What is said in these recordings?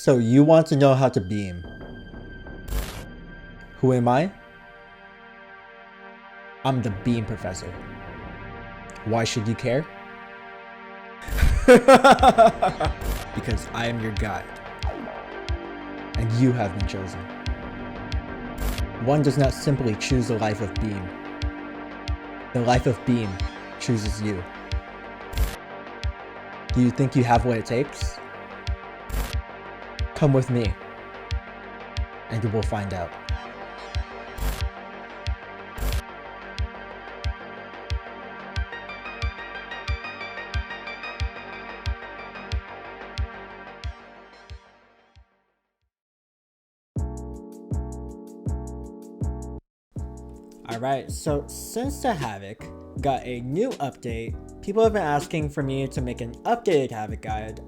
So you want to know how to beam. Who am I? I'm the beam professor. Why should you care? Because I am your guide. And you have been chosen. One does not simply choose the life of beam. The life of beam chooses you. Do you think you have what it takes? Come with me, and you will find out. Alright, so since the Havoc got a new update, people have been asking for me to make an updated Havoc guide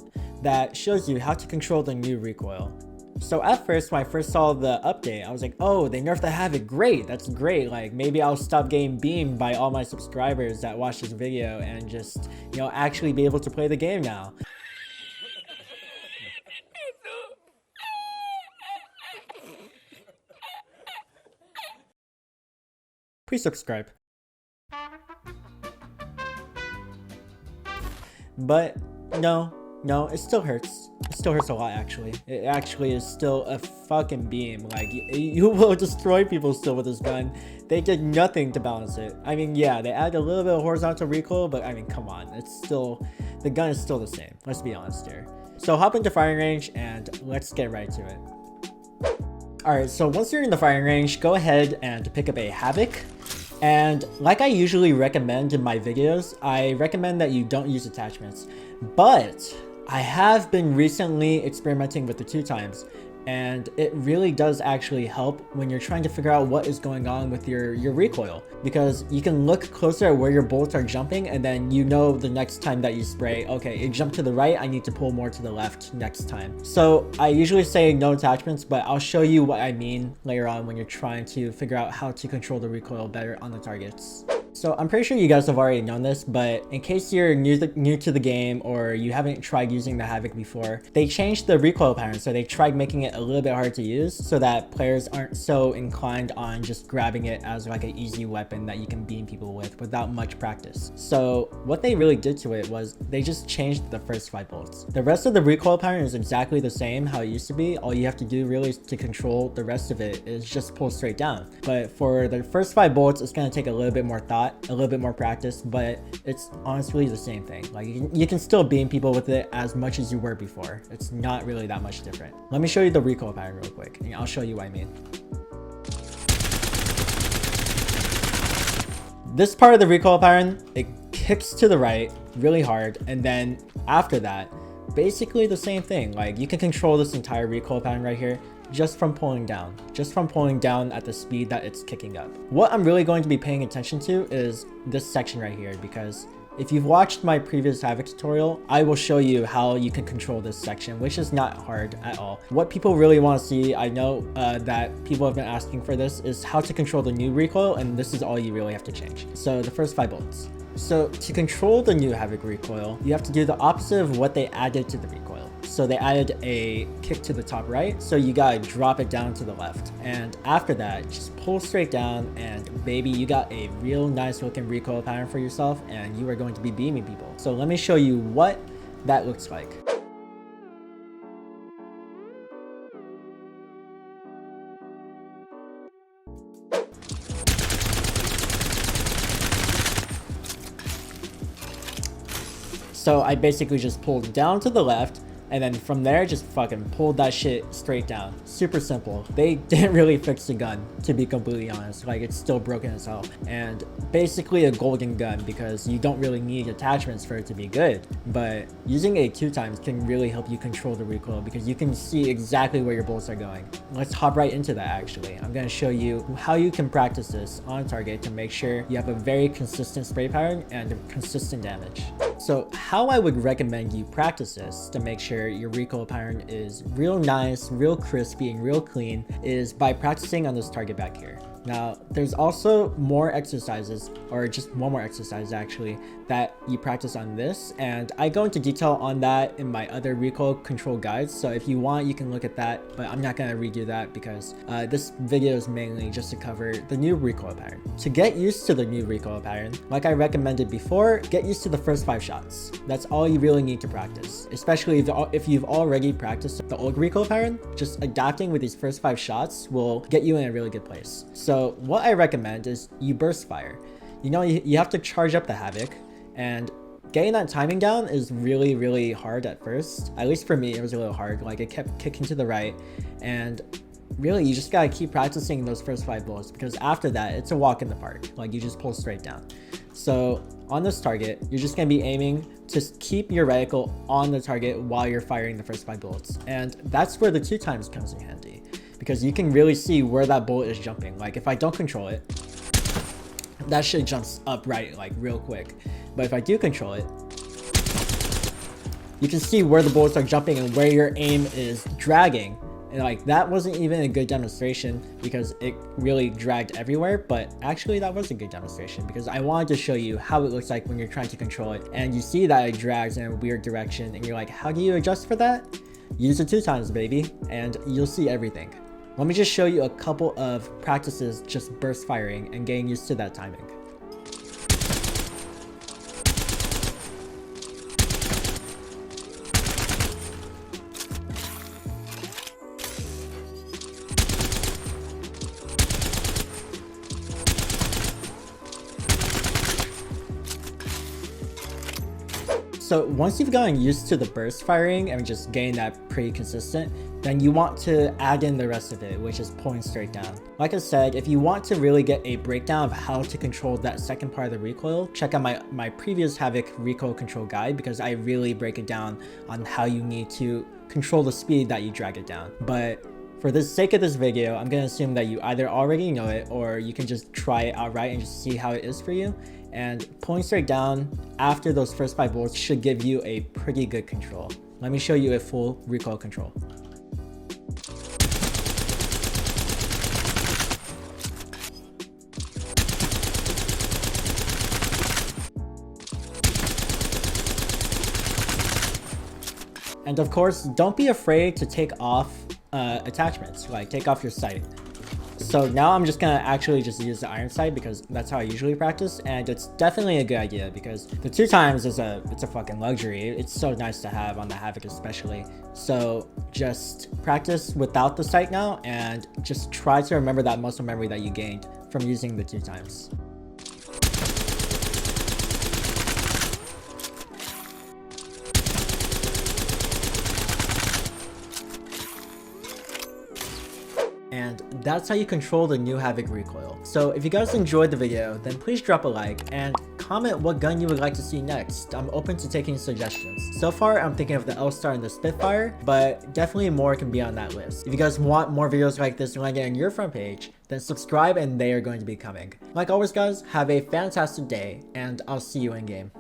that shows you how to control the new recoil. So at first, when I first saw the update, I was like, oh, they nerfed the Havoc, great, that's great, like maybe I'll stop getting beamed by all my subscribers that watch this video and just, actually be able to play the game now. Please subscribe. But no, it still hurts. It still hurts a lot, actually. It actually is still a fucking beam. Like, you will destroy people still with this gun. They did nothing to balance it. I mean, yeah, they added a little bit of horizontal recoil, but I mean, come on. It's still, the gun is still the same. Let's be honest here. So hop into firing range and let's get right to it. Alright, so once you're in the firing range, go ahead and pick up a Havoc. And like I usually recommend in my videos, I recommend that you don't use attachments. But I have been recently experimenting with the 2x, and it really does actually help when you're trying to figure out what is going on with your recoil, because you can look closer at where your bullets are jumping, and then you know the next time that you spray, okay, it jumped to the right, I need to pull more to the left next time. So I usually say no attachments, but I'll show you what I mean later on when you're trying to figure out how to control the recoil better on the targets. So I'm pretty sure you guys have already known this, but in case you're new to the game or you haven't tried using the Havoc before, they changed the recoil pattern. So they tried making it a little bit hard to use so that players aren't so inclined on just grabbing it as like an easy weapon that you can beam people with without much practice. So what they really did to it was they just changed the first 5 bullets. The rest of the recoil pattern is exactly the same how it used to be. All you have to do really to control the rest of it is just pull straight down. But for the first 5 bullets, it's going to take a little bit more thought, a little bit more practice, but it's honestly the same thing. Like you can still beam people with it as much as you were before. It's not really that much different. Let me show you the recoil pattern real quick and I'll show you what I mean. This part of the recoil pattern, it kicks to the right really hard, and then after that, basically the same thing. Like you can control this entire recoil pattern right here just from pulling down at the speed that it's kicking up. What I'm really going to be paying attention to is this section right here, because if you've watched my previous Havoc tutorial, I will show you how you can control this section, which is not hard at all. What people really want to see, I know that people have been asking for this, is how to control the new recoil, and this is all you really have to change. So the first 5 bullets. So to control the new Havoc recoil, you have to do the opposite of what they added to the recoil. So they added a kick to the top right, so you gotta drop it down to the left. And after that, just pull straight down, and baby, you got a real nice looking recoil pattern for yourself, and you are going to be beaming people. So let me show you what that looks like. So I basically just pulled down to the left, and then from there just fucking pulled that shit straight down. Super simple. They didn't really fix the gun, to be completely honest. Like, it's still broken as hell, and basically a golden gun because you don't really need attachments for it to be good. But using a 2x can really help you control the recoil because you can see exactly where your bullets are going. Let's hop right into that. Actually, I'm going to show you how you can practice this on target to make sure you have a very consistent spray pattern and consistent damage. So how I would recommend you practice this to make sure your recoil pattern is real nice, real crispy, and real clean is by practicing on this target back here. Now, there's also more exercises, or just one more exercise actually, that you practice on this, and I go into detail on that in my other recoil control guides, so if you want you can look at that, but I'm not gonna redo that because this video is mainly just to cover the new recoil pattern. To get used to the new recoil pattern, like I recommended before, get used to the first 5 shots. That's all you really need to practice, especially if you've already practiced the old recoil pattern. Just adapting with these first 5 shots will get you in a really good place. So what I recommend is you burst fire. You know, you have to charge up the Havoc, and getting that timing down is really hard at first. At least for me, it was a little hard. Like, it kept kicking to the right, and really you just gotta keep practicing those first 5 bullets, because after that it's a walk in the park. Like, you just pull straight down. So on this target, you're just gonna be aiming to keep your reticle on the target while you're firing the first 5 bullets, and that's where the 2 times comes in handy, because you can really see where that bullet is jumping. Like, if I don't control it, that shit jumps up right, like, real quick. But if I do control it, you can see where the bullets are jumping and where your aim is dragging. And like, that wasn't even a good demonstration because it really dragged everywhere, but actually that was a good demonstration because I wanted to show you how it looks like when you're trying to control it and you see that it drags in a weird direction and you're like, how do you adjust for that? Use it 2 times, baby, and you'll see everything. Let me just show you a couple of practices just burst firing and getting used to that timing. So once you've gotten used to the burst firing and just getting that pretty consistent, then you want to add in the rest of it, which is pulling straight down. Like I said, if you want to really get a breakdown of how to control that second part of the recoil, check out my previous Havoc recoil control guide, because I really break it down on how you need to control the speed that you drag it down. But for the sake of this video, I'm gonna assume that you either already know it or you can just try it outright and just see how it is for you. And pulling straight down after those first 5 bullets should give you a pretty good control. Let me show you a full recoil control. And of course, don't be afraid to take off attachments, like take off your sight. So now I'm just gonna actually just use the iron sight because that's how I usually practice, and it's definitely a good idea because the 2 times is it's a fucking luxury. It's so nice to have on the Havoc especially. So just practice without the sight now and just try to remember that muscle memory that you gained from using the 2 times. And that's how you control the new Havoc recoil. So if you guys enjoyed the video, then please drop a like and comment what gun you would like to see next. I'm open to taking suggestions. So far, I'm thinking of the L-Star and the Spitfire, but definitely more can be on that list. If you guys want more videos like this landing on your front page, then subscribe and they are going to be coming. Like always guys, have a fantastic day and I'll see you in game.